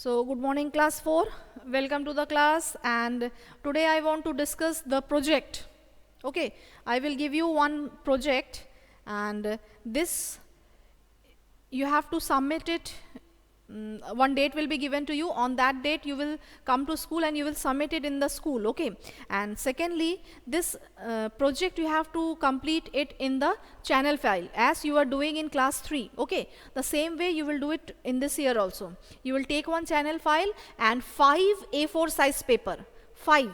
So good morning class 4, welcome to the class, and today I want to discuss the project. Okay, I will give you one project, and this you have to submit it. One date will be given to you. On that date you will come to school and you will submit it in the school. Okay, and secondly, this project you have to complete it in the channel file as you are doing in class 3. Okay, the same way you will do it in this year also. You will take one channel file and 5 A4 size paper, 5.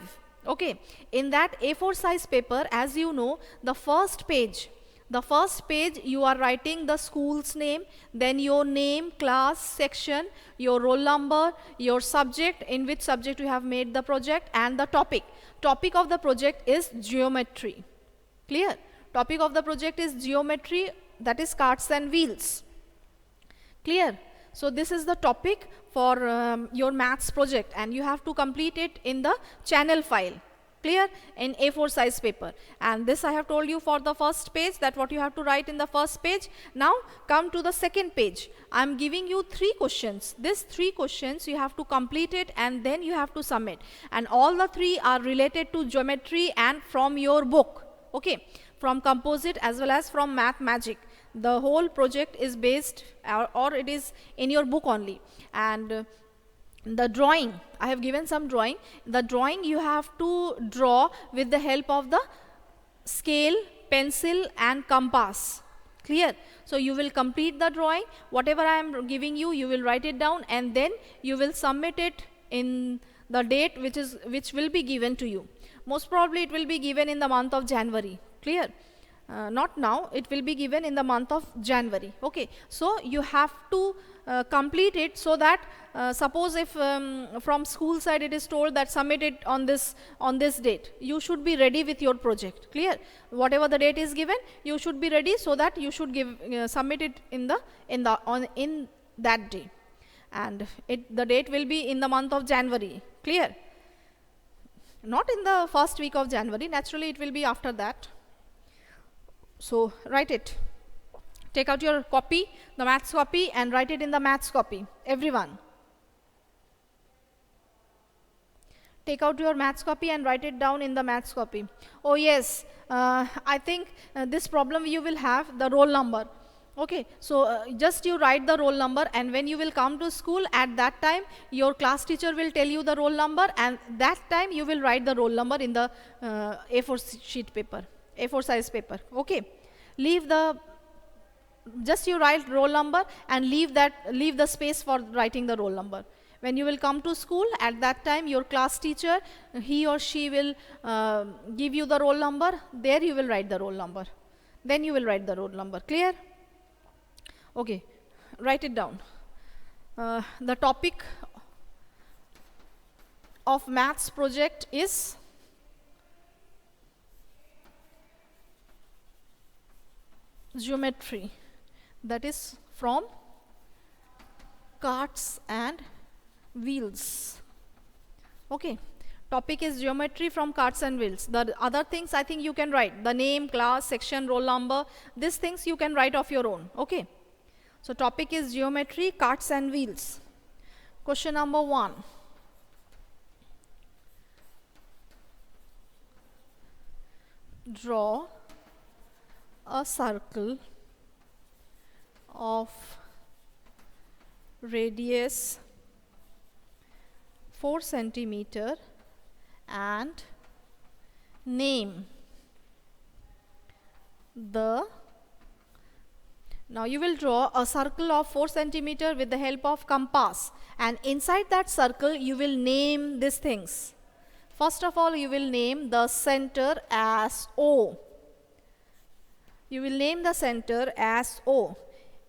Okay, in that A4 size paper, as you know, the first page you are writing the school's name, then your name, class, section, your roll number, your subject, in which subject you have made the project, and the topic. Topic of the project is geometry. Clear? Topic of the project is geometry, that is carts and wheels. Clear? So this is the topic for your maths project, and you have to complete it in the channel file. Clear? In A4 size paper. And this I have told you for the first page, that what you have to write in the first page. Now come to the second page. I am giving you 3 questions. These 3 questions you have to complete it and then you have to submit. And all the 3 are related to geometry and from your book. Okay, from composite as well as from math magic. The whole project is based or it is in your book only. And the drawing, I have given some drawing. The drawing you have to draw with the help of the scale, pencil and compass. Clear? So you will complete the drawing. Whatever I am giving you, you will write it down and then you will submit it in the date which will be given to you. Most probably it will be given in the month of January. Clear? Not now, it will be given in the month of January. Okay, so you have to complete it, so that suppose if from school side it is told that submit it on this date, you should be ready with your project. Clear? Whatever the date is given, you should be ready, so that you should submit it in that day, and the date will be in the month of January. Clear? Not in the first week of January, naturally it will be after that. So write it. Take out your copy, the maths copy, and write it in the maths copy. Everyone. Take out your maths copy and write it down in the maths copy. Oh yes, I think this problem you will have, the roll number. Okay, so just you write the roll number, and when you will come to school, at that time your class teacher will tell you the roll number, and that time you will write the roll number in the A4 sheet paper. A4 size paper. Okay, just you write roll number and leave the space for writing the roll number. When you will come to school, at that time your class teacher, he or she will give you the roll number. There you will write the roll number. Then you will write the roll number. Clear? Okay, write it down. The topic of maths project is geometry, that is from carts and wheels. Okay, topic is geometry from carts and wheels. The other things I think you can write, the name, class, section, roll number, these things you can write of your own. Okay, so topic is geometry, carts and wheels. Question number 1. Draw a circle of radius 4 centimeter and name the. Now you will draw a circle of 4 centimeter with the help of compass, and inside that circle you will name these things. First of all, you will name the center as O. You will name the center as O.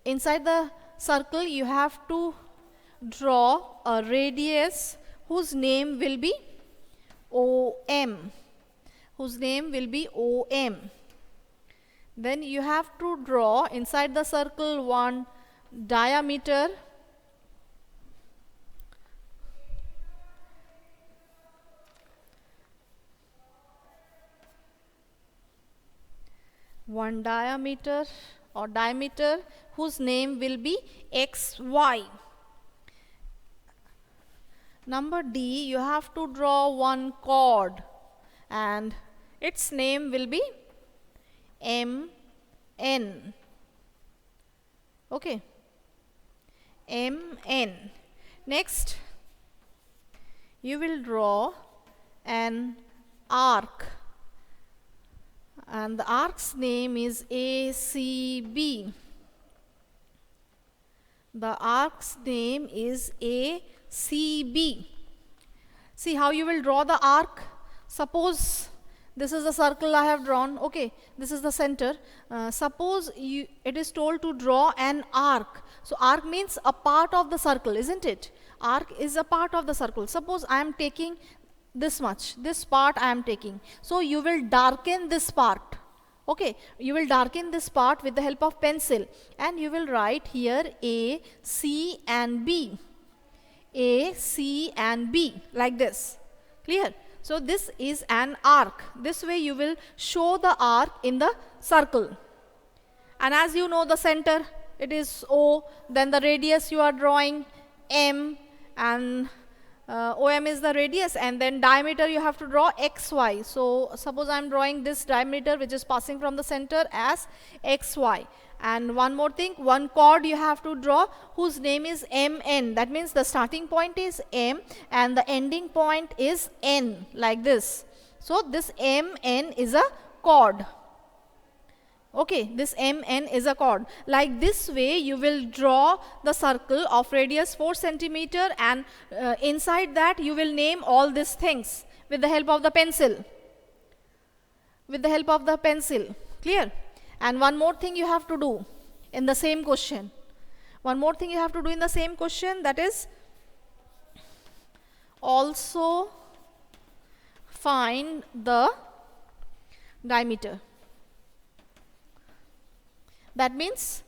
Inside the circle you have to draw a radius whose name will be OM. Whose name will be OM. Then you have to draw inside the circle one diameter . One diameter or diameter whose name will be XY. Number D, you have to draw one chord and its name will be MN. Okay, MN. Next, you will draw an arc and the arc's name is ACB. The arc's name is ACB. See how you will draw the arc. Suppose this is the circle I have drawn. Okay, this is the center. Suppose it is told to draw an arc. So arc means a part of the circle, isn't it? Arc is a part of the circle. Suppose I am taking this much, this part I am taking. So you will darken this part. Okay, you will darken this part with the help of pencil and you will write here A, C and B. A, C and B, like this. Clear? So this is an arc. This way you will show the arc in the circle. And as you know, the center, it is O, then the radius you are drawing M, and OM is the radius, and then diameter you have to draw XY. So suppose I am drawing this diameter which is passing from the center as XY. And one more thing, one chord you have to draw whose name is MN. That means the starting point is M and the ending point is N, like this. So this MN is a chord. Okay, this MN is a chord. Like this way you will draw the circle of radius 4 centimeter and inside that you will name all these things with the help of the pencil. With the help of the pencil. Clear? And one more thing you have to do in the same question. One more thing you have to do in the same question, that is also find the diameter. That means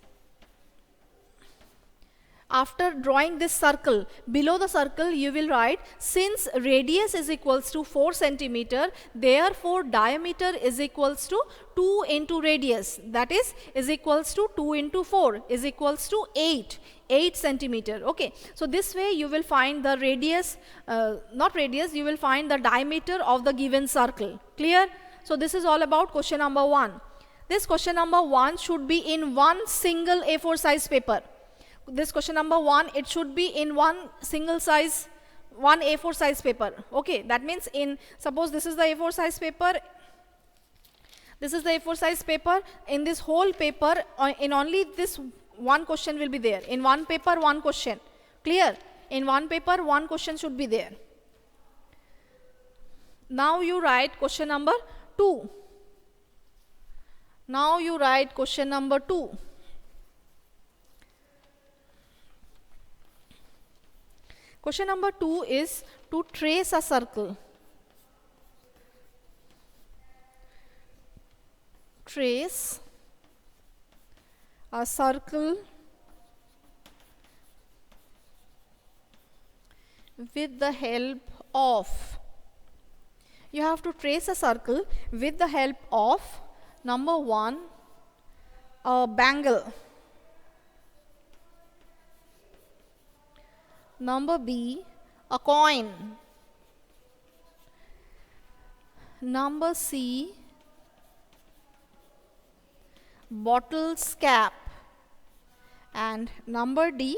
after drawing this circle, below the circle you will write, since radius is equals to 4 centimeter, therefore diameter is equals to 2 into radius. That is equals to 2 into 4 is equals to 8 centimeter. Okay, so this way you will find the radius, not radius, you will find the diameter of the given circle. Clear? So this is all about question number 1. This question number 1 should be in one single A4 size paper. This question number 1, it should be in one A4 size paper. Okay, that means suppose this is the A4 size paper. This is the A4 size paper. In this whole paper, in only this one question will be there. In one paper, one question. Clear? In one paper, one question should be there. Now you write question number 2. Now you write question number 2. Question number 2 is to trace a circle. Trace a circle with the help of, you have to trace a circle with the help of number 1, a bangle. Number B, a coin. Number C, bottle's cap. And number D,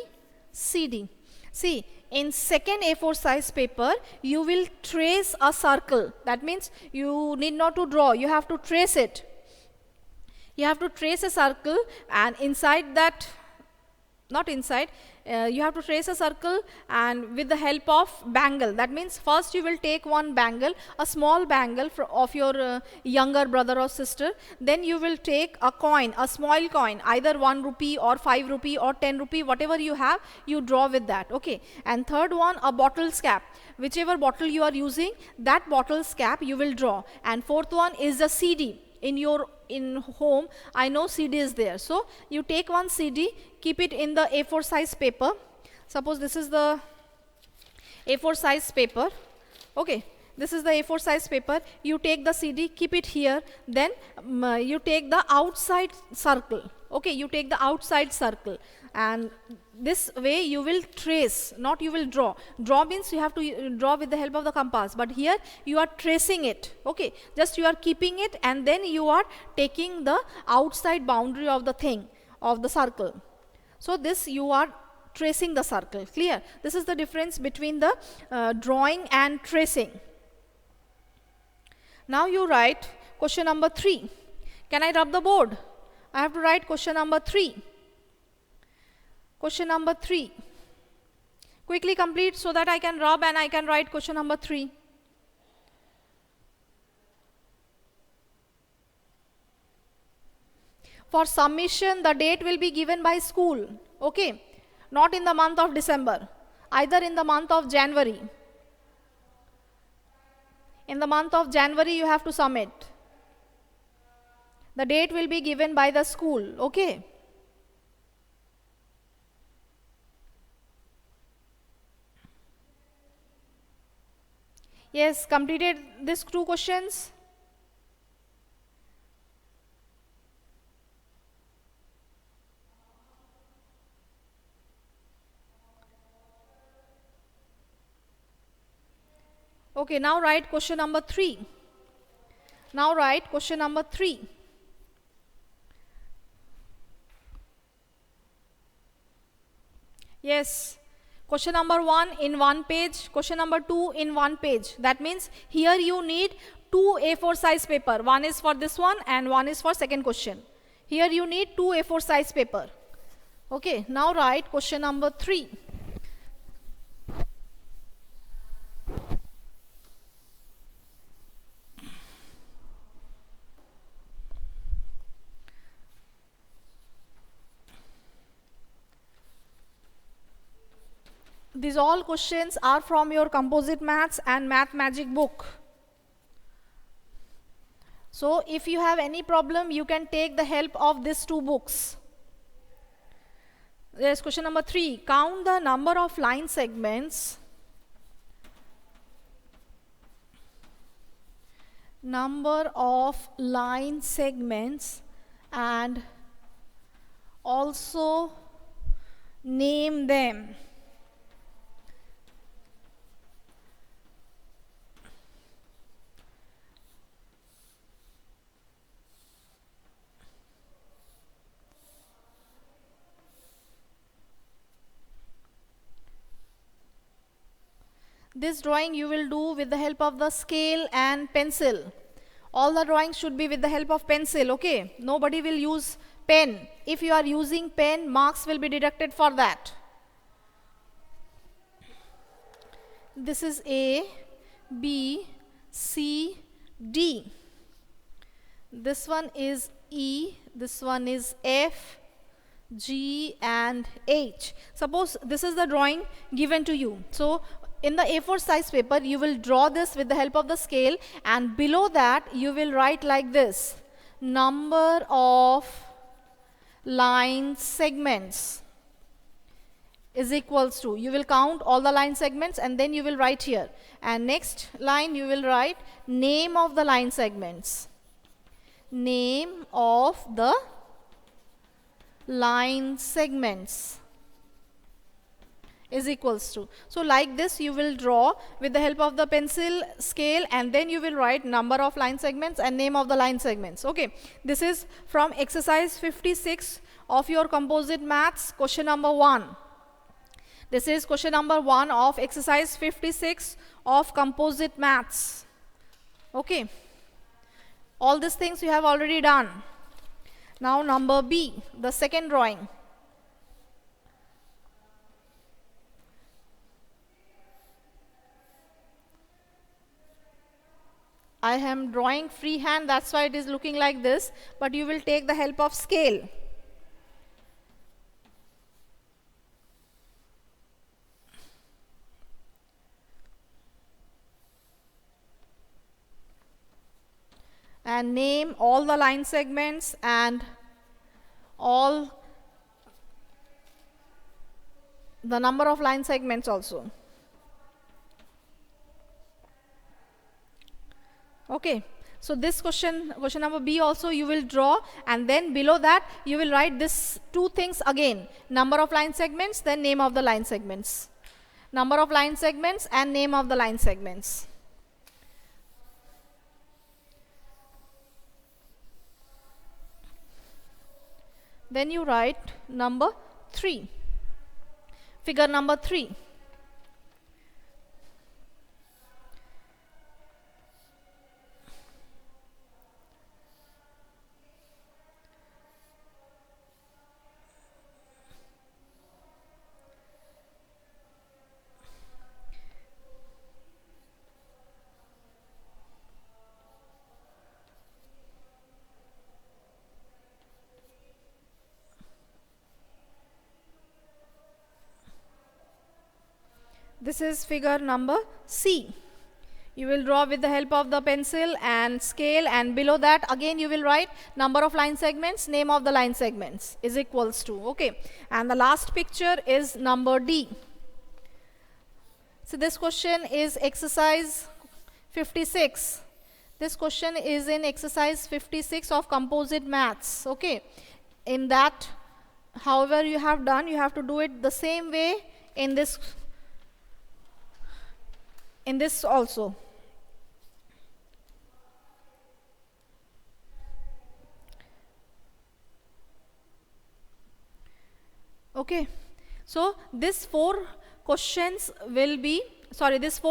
CD. See, in second A4 size paper, you will trace a circle. That means you need not to draw, you have to trace it. You have to trace a circle, and inside that, not inside, you have to trace a circle and with the help of bangle. That means first you will take one bangle, a small bangle of your younger brother or sister. Then you will take a coin, a small coin, either 1 rupee or 5 rupee or 10 rupee, whatever you have, you draw with that. Okay. And third one, a bottle's cap. Whichever bottle you are using, that bottle's cap you will draw. And fourth one is the CD. In home, I know CD is there. So you take one CD, keep it in the A4 size paper. Suppose this is the A4 size paper. Okay, this is the A4 size paper. You take the CD, keep it here, then you take the outside circle. Okay, you take the outside circle, and this way you will trace, not you will draw. Draw means you have to draw with the help of the compass, but here you are tracing it. Okay, just you are keeping it, and then you are taking the outside boundary of the thing, of the circle. So this you are tracing the circle. Clear? This is the difference between the drawing and tracing. Now you write question number 3. Can I rub the board? I have to write question number 3. Question number 3. Quickly complete so that I can rub and I can write question number 3. For submission, the date will be given by school. Okay, not in the month of December, either in the month of January. In the month of January, you have to submit. The date will be given by the school. Okay. Yes, completed these 2 questions. Okay, now write question number 3. Now write question number 3. Yes, question number 1 in 1 page, question number 2 in 1 page. That means here you need 2 A4 size paper. One is for this one and one is for second question. Here you need 2 A4 size paper. Okay, now write question number 3. These all questions are from your Composite Maths and Math Magic book. So if you have any problem, you can take the help of these 2 books. There's question number 3. Count the number of line segments. Number of line segments, and also name them. This drawing you will do with the help of the scale and pencil. All the drawings should be with the help of pencil, okay? Nobody will use pen. If you are using pen, marks will be deducted for that. This is A, B, C, D. This one is E, this one is F, G and H. Suppose this is the drawing given to you. So in the A4 size paper, you will draw this with the help of the scale, and below that you will write like this: number of line segments is equals to, you will count all the line segments and then you will write here, and next line you will write name of the line segments. Name of the line segments is equals to. So like this you will draw with the help of the pencil, scale, and then you will write number of line segments and name of the line segments. Okay, this is from exercise 56 of your Composite Maths, question number 1. This is question number 1 of exercise 56 of Composite Maths. Okay, all these things you have already done. Now number B, the second drawing. I am drawing freehand, that's why it is looking like this, but you will take the help of scale. And name all the line segments and all the number of line segments also. Okay. So this question number B also you will draw, and then below that you will write this two things again: number of line segments, then name of the line segments. Number of line segments and name of the line segments. Then you write number 3, figure number 3. This is figure number C. You will draw with the help of the pencil and scale, and below that again you will write number of line segments, name of the line segments is equals to. Okay. And the last picture is number D. So this question is exercise 56. This question is in exercise 56 of composite maths. Okay. In that, however you have done, you have to do it the same way in this also. Okay. So these four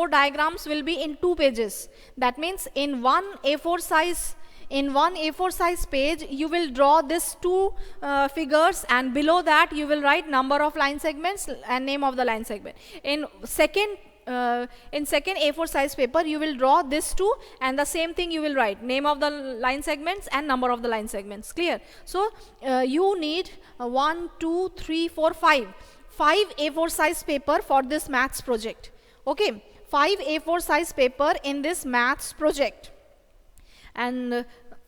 diagrams will be in 2 pages. That means in one A4 size page you will draw these two figures, and below that you will write number of line segments and name of the line segment. In second A4 size paper you will draw this two, and the same thing you will write name of the line segments and number of the line segments. Clear? So you need 1, 2, 3, 4, 5 A4 size paper for this maths project. Okay, 5 A4 size paper in this maths project, and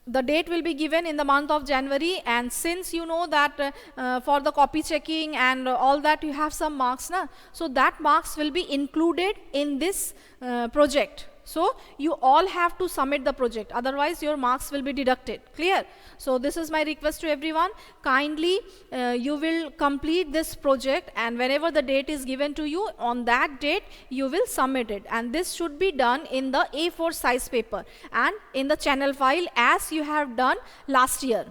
the date will be given in the month of January. And since you know that for the copy checking and all that you have some marks, so that marks will be included in this project. So you all have to submit the project, otherwise your marks will be deducted. Clear? So this is my request to everyone. Kindly you will complete this project, and whenever the date is given to you, on that date you will submit it, and this should be done in the A4 size paper and in the channel file as you have done last year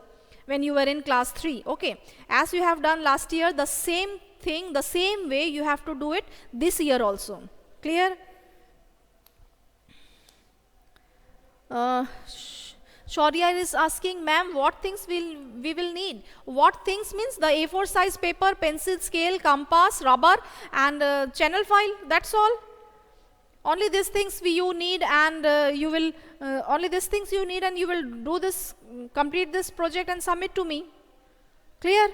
when you were in class 3. Okay, as you have done last year, the same thing, the same way you have to do it this year also. Clear? Shaurya is asking, ma'am, what things we will need? What things means the A4 size paper, pencil, scale, compass, rubber, and channel file. That's all. Only these things you need, and you will only these things you need, and you will do this, complete this project and submit to me. Clear?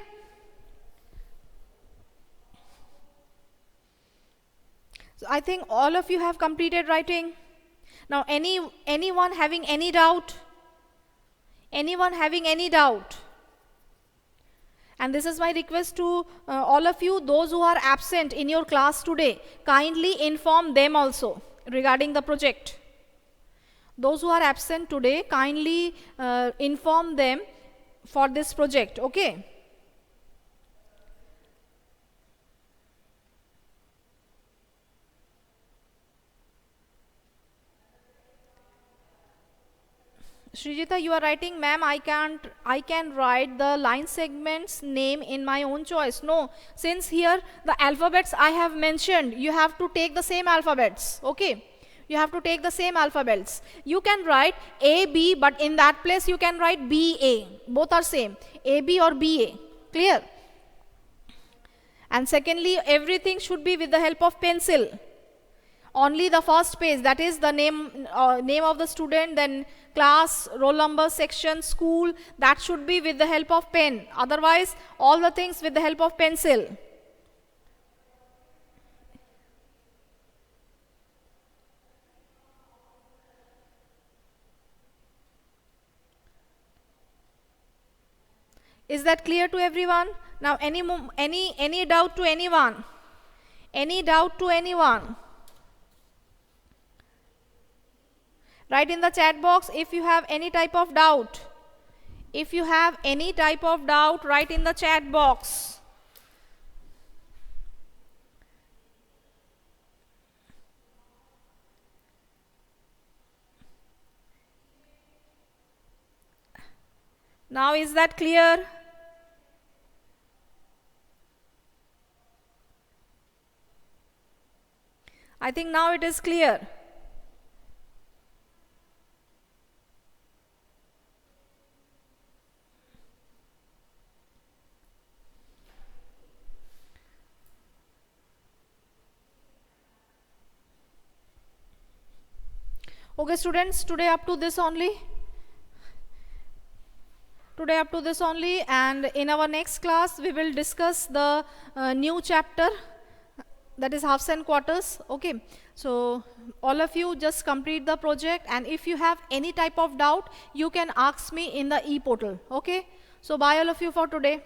So I think all of you have completed writing. Now anyone having any doubt? Anyone having any doubt? And this is my request to all of you, those who are absent in your class today, kindly inform them also regarding the project. Those who are absent today, kindly inform them for this project. Okay? Srijita, you are writing, ma'am, I can write the line segments name in my own choice. No, since here the alphabets I have mentioned, you have to take the same alphabets. Okay, you have to take the same alphabets. You can write A, B, but in that place you can write B, A. Both are same, A, B or B, A. Clear? And secondly, everything should be with the help of pencil. Only the first page, that is the name of the student, then class, roll number, section, school, that should be with the help of pen. Otherwise, all the things with the help of pencil. Is that clear to everyone? Now, any doubt to anyone? Any doubt to anyone? Write in the chat box if you have any type of doubt. If you have any type of doubt, write in the chat box. Now is that clear? I think now it is clear. Okay students, today up to this only. Today up to this only, and in our next class we will discuss the new chapter, that is halves and quarters. Okay, so all of you just complete the project, and if you have any type of doubt you can ask me in the e-portal. Okay, so bye all of you for today.